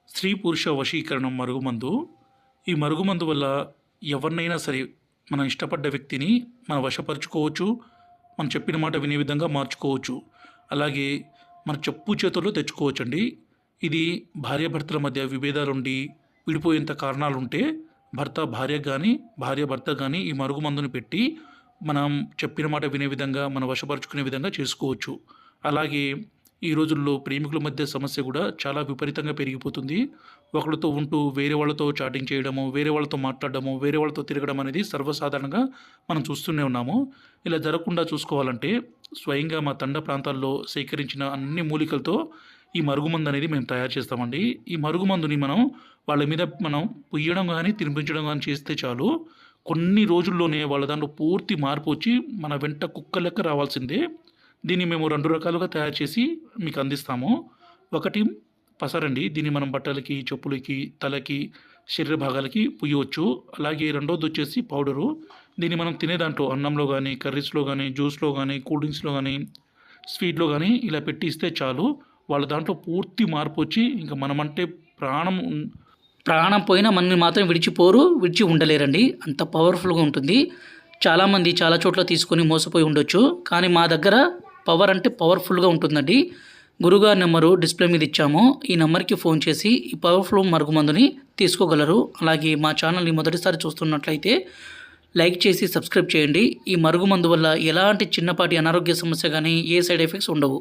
స్త్రీ పురుష వశీకరణం మరుగుమందు. ఈ మరుగుమందు వల్ల ఎవరినైనా సరే మనం ఇష్టపడ్డ వ్యక్తిని మనం వశపరుచుకోవచ్చు. మనం చెప్పిన మాట వినే విధంగా మార్చుకోవచ్చు. అలాగే మన చెప్పు చేతుల్లో తెచ్చుకోవచ్చండి. ఇది భార్యాభర్తల మధ్య విభేదాలుండి విడిపోయేంత కారణాలుంటే భర్త భార్యకు కానీ భార్య భర్త కానీ ఈ మరుగుమందుని పెట్టి మనం చెప్పిన మాట వినే విధంగా మనం వశపరుచుకునే విధంగా చేసుకోవచ్చు. అలాగే ఈ రోజుల్లో ప్రేమికుల మధ్య సమస్య కూడా చాలా విపరీతంగా పెరిగిపోతుంది. ఒకళ్ళతో ఉంటూ వేరే వాళ్ళతో చాటింగ్ చేయడము, వేరే వాళ్ళతో మాట్లాడడము, వేరే వాళ్ళతో తిరగడం అనేది సర్వసాధారణంగా మనం చూస్తూనే ఉన్నాము. ఇలా జరగకుండా చూసుకోవాలంటే స్వయంగా మా తండ ప్రాంతాల్లో సేకరించిన అన్ని మూలికలతో ఈ మరుగుమందు అనేది మేము తయారు చేస్తామండి. ఈ మరుగుమందుని మనం వాళ్ళ మీద మనం పుయ్యడం కానీ తినిపించడం కానీ చేస్తే చాలు, కొన్ని రోజుల్లోనే వాళ్ళ దాంట్లో పూర్తి మార్పు వచ్చి మన వెంట కుక్క లెక్క రావాల్సిందే. దీన్ని మేము 2 రకాలుగా తయారు చేసి మీకు అందిస్తాము. ఒకటి పసరండి. దీన్ని మనం బట్టలకి, చెప్పులకి, తలకి, శరీర భాగాలకి పుయ్యవచ్చు. అలాగే రెండోది వచ్చేసి పౌడరు. దీన్ని మనం తినే దాంట్లో అన్నంలో కానీ, కర్రీస్లో కానీ, జ్యూస్లో కానీ, కూల్ డ్రింక్స్లో కానీ, స్వీట్లో కానీ ఇలా పెట్టి ఇస్తే చాలు, వాళ్ళ దాంట్లో పూర్తి మార్పు వచ్చి ఇంకా మనమంటే ప్రాణం పోయినా మనల్ని మాత్రం విడిచి ఉండలేరండి. అంత పవర్ఫుల్గా ఉంటుంది. చాలామంది చాలా చోట్ల తీసుకొని మోసపోయి ఉండొచ్చు, కానీ మా దగ్గర పవర్ అంటే పవర్ఫుల్గా ఉంటుందండి. గురుగారి నెంబరు డిస్ప్లే మీద ఇచ్చాము. ఈ నెంబర్కి ఫోన్ చేసి ఈ పవర్ఫుల్ మరుగుమందుని తీసుకోగలరు. అలాగే మా ఛానల్ని మొదటిసారి చూస్తున్నట్లయితే లైక్ చేసి సబ్స్క్రైబ్ చేయండి. ఈ మరుగుమందు వల్ల ఎలాంటి చిన్నపాటి అనారోగ్య సమస్య కానీ ఏ సైడ్ ఎఫెక్ట్స్ ఉండవు.